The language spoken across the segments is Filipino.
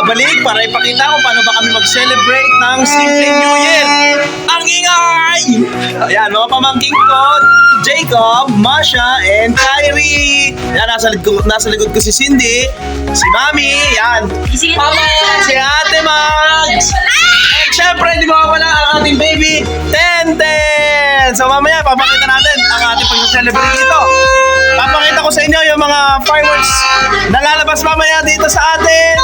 nagbabalik para ipakita kung paano ba kami mag-celebrate ng Simpleng New Year. Ang ingay! Ayan, mga pamangking ko, Jacob, Masha, and Kyrie. Ayan, nasa likod ko si Cindy, si Mami, ayan. Mama, si Ate Mags. And syempre, di ba wala ang ating baby, Tenten. So mamaya, papakita natin ang ating pag-celebrate dito. Papakita ko sa inyo yung mga fireworks na lalabas mamaya dito sa ating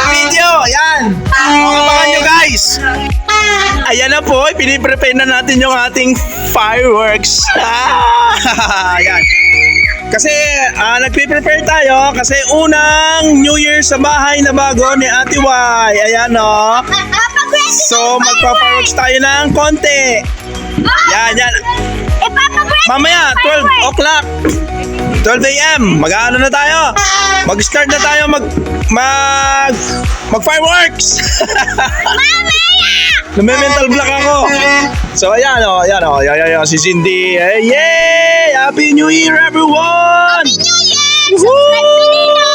video. Ayan. Abangan nyo guys. Ayan na po, piniprepare na natin yung ating fireworks. Ayan. Kasi nagpe-prepare tayo kasi unang New Year sa bahay na bago ni Ate Y. Ayan o. So magpa-fireworks tayo ng konti. Yan, yan. Mamaya, 12 o'clock. 12 a.m. Mag-ano na tayo? Mag-start na tayo mag-fireworks. Name-mental block ako. So ayan o, ayan, si Cindy. Hey, yay! Happy New Year everyone! Happy New Year! Subscribe to Nino!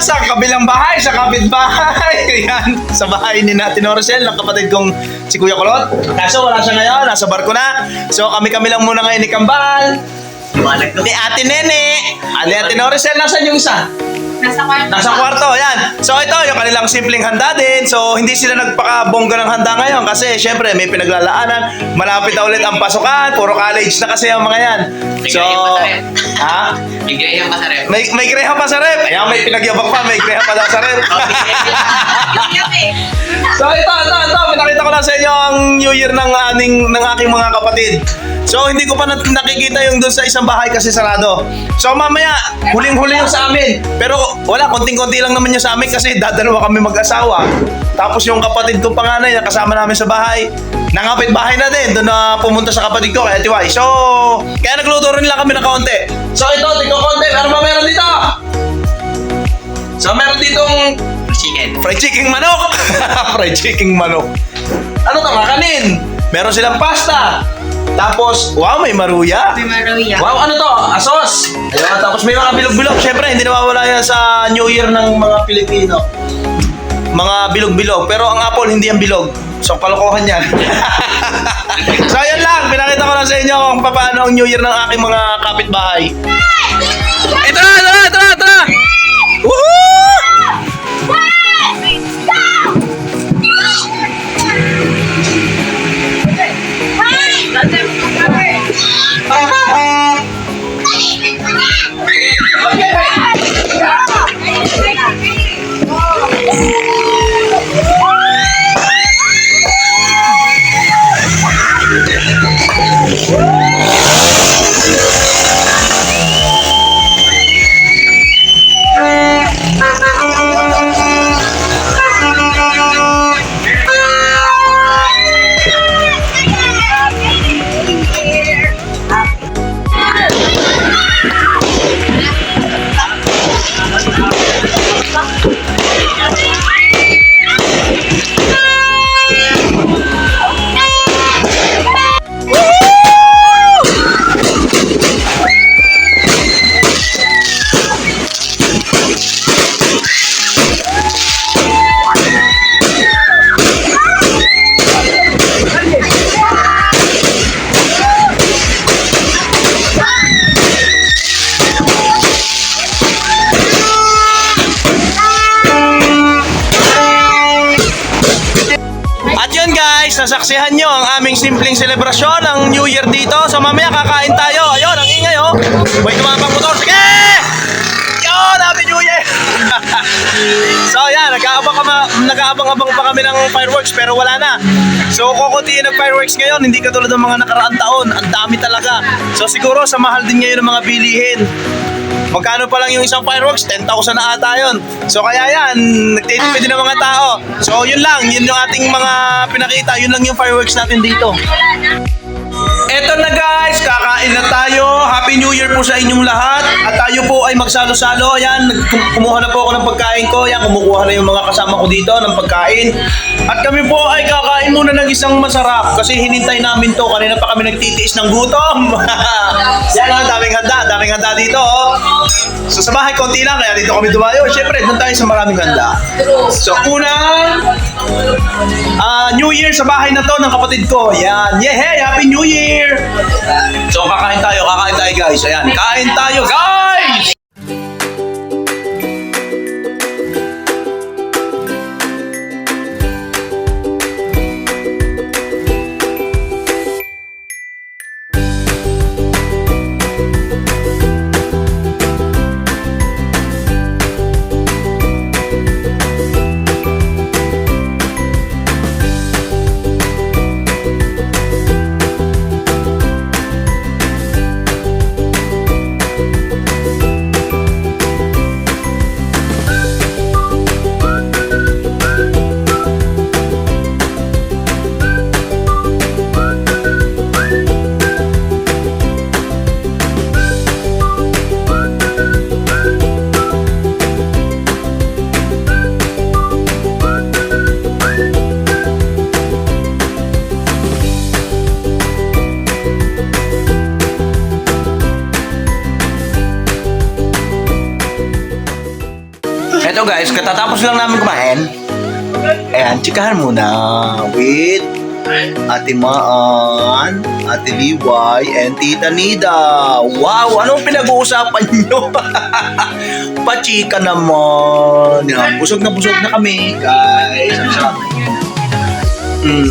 Sa kabilang bahay, sa kapitbahay. Ayan, sa bahay ni Natin Orcel, ng kapatid kong si Kuya Kulot. Kaso wala siya ngayon, nasa barko na. So kami lang muna ngayon ni Kambal, ni Ate Nene, ni Ate Orcel. Nasaan yung isa? Nasa kwarto, yan. So ito, yung kanilang simpleng handa din. So hindi sila nagpakabongga ng handa ngayon kasi syempre may pinaglalaanan. Malapit na ulit ang pasukan, puro college na kasi ang mga yan. So, ha? May graham pa sa rep. May graham pa sa rep. Ayan, may pinagyabak pa, may graham pa daw sa rep. So ito, pinakita ko lang sa inyo ang New Year ng aking mga kapatid. So hindi ko pa nakikita yung doon sa isang bahay kasi sarado. So mamaya, huling-huli yung sa amin. Pero wala, konting-konti lang naman yung sa amin kasi dadalawa kami mag-asawa. Tapos yung kapatid ko panganay na kasama namin sa bahay, nangapit bahay na din, doon na pumunta sa kapatid ko kay Ate Y. So, kaya nagluto rin lang kami ng kaunti. So ito, tigko konti, ano ba meron dito? So meron ditong fried chicken manok. Fried chicken manok. Ano to, kakanin? Meron silang pasta. Tapos, wow, may maruya. May maruya. Wow, ano to? Asos. Ayun, tapos may mga bilog-bilog. Siyempre, hindi nawawala yan sa New Year ng mga Pilipino. Mga bilog-bilog. Pero ang apple, hindi yan bilog. So, kalokohan yan. So, ayun lang. Pinakita ko lang sa inyo kung paano ang New Year ng aking mga kapitbahay. Tara! Woohoo! nasasaksihan nyo ang aming simpleng selebrasyon ng New Year dito. So mamaya kakain tayo. Ayun, ang ingay oh. May tumapang motor. Sige! Yun, Happy New Year! So yan, nag-aabang-abang pa kami ng fireworks pero wala na. So kukuntiin ng fireworks ngayon, hindi katulad ng mga nakaraang taon. Ang dami talaga. So siguro sa mahal din ngayon ng mga bilihin. Magkano pa lang yung isang fireworks? 10,000 na ata yun. So kaya yan, nagtitipid din ng mga tao. So yun lang, yun yung ating mga pinakita. Yun lang yung fireworks natin dito. Eto na guys, kakain na tayo. Happy New Year po sa inyong lahat. At tayo po ay magsalo-salo. Ayan, kumuha na po ako ng pagkain ko. Ayan, kumukuha na yung mga kasama ko dito ng pagkain. At kami po ay kakain muna ng isang masarap. Kasi hinintay namin to. Kanina pa kami nagtitiis ng gutom. Yan o, daming handa dito. Oh. So sa bahay, konti lang. Kaya dito kami dumayo. Siyempre, doon tayo sa maraming handa. So unang New Year sa bahay na to ng kapatid ko. Yan. Yehey! Happy New Year! So kakain tayo guys. Ayan, kain tayo guys! Eto guys, katatapos lang namin kumain. Ayan, chikahan muna with Ate Maan, Ate Liway, and Tita Nida. Wow, anong pinag-uusapan nyo? Pachika naman. Yan, busog na kami, guys. Ang sarap.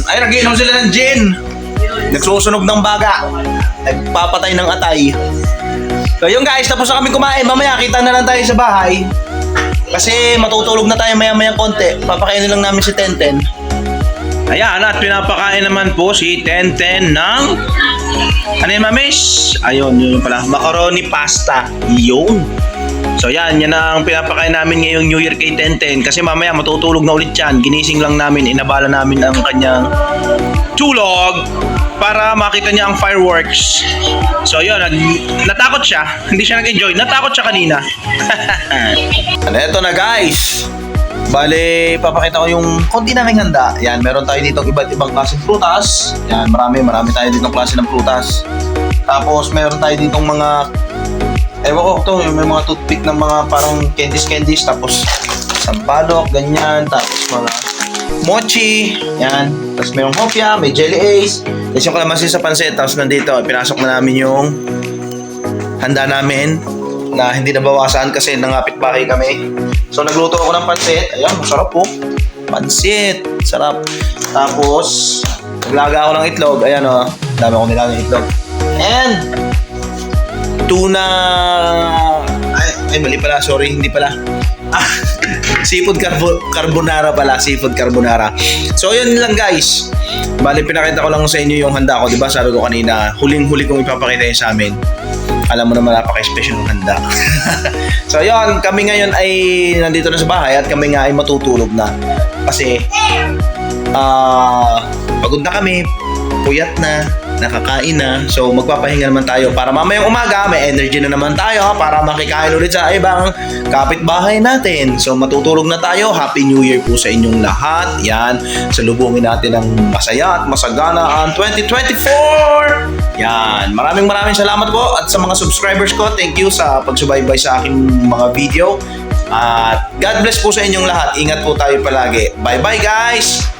Ay, nag-iinom sila ng gin. Nagsusunog ng baga. Nagpapatay ng atay. So yun guys, tapos na kami kumain. Mamaya, kita na lang tayo sa bahay. Kasi matutulog na tayo maya-maya konti. Papakainin lang namin si Tenten. Ayan, at pinapakain naman po si Tenten ng... Ano yun, mamis? Ayun, yun pala. Macaroni pasta. Yun. So yan ang pinapakain namin ngayong New Year kay Tenten. Kasi mamaya matutulog na ulit yan. Ginising lang namin, inabala namin ang kanyang tulog para makita niya ang fireworks. So yun, natakot siya. Hindi siya nag-enjoy. Natakot siya kanina. Eto na guys. Bale, papakita ko yung konti naming handa. Yan, meron tayo dito iba't ibang klaseng prutas. Yan, marami tayo dito klase ng prutas. Tapos meron tayo dito mga ewan ko may mga toothpick ng mga parang candies. Tapos sampalok, ganyan. Tapos mga mochi. Yan. Tapos mayroong hopya, may jelly ace. Tapos yung kalamansi sa pansit. Tapos nandito, pinasok na namin yung handa namin na hindi nabawasan kasi nangapit bahay kami. So nagluto ako ng pansit. Ayan, masarap po. Pansit. Sarap. Tapos naglaga ako ng itlog. Ayan o. Dami akong nilaga ng itlog. And tuna. Ay, mali pala. Sorry, hindi pala. Seafood carbonara pala. Seafood carbonara. So yun lang guys. Bali, pinakita ko lang sa inyo yung handa ko. Diba sabi ko kanina, huling-huli kong ipapakita yun sa amin. Alam mo naman, napaka-special ng handa. So yun, kami ngayon ay nandito na sa bahay at kami nga ay matutulog na. Kasi pagod na kami, puyat na, nakakain na. So magpapahinga naman tayo para mamayang umaga may energy na naman tayo para makikain ulit sa ibang kapitbahay natin. So matutulog na tayo. Happy New Year po sa inyong lahat. Yan, salubungin natin ng masaya at masagana ang 2024. Yan, maraming salamat po at sa mga subscribers ko, thank you sa pagsubaybay sa aking mga video. At God bless po sa inyong lahat. Ingat po tayo palagi. Bye bye guys!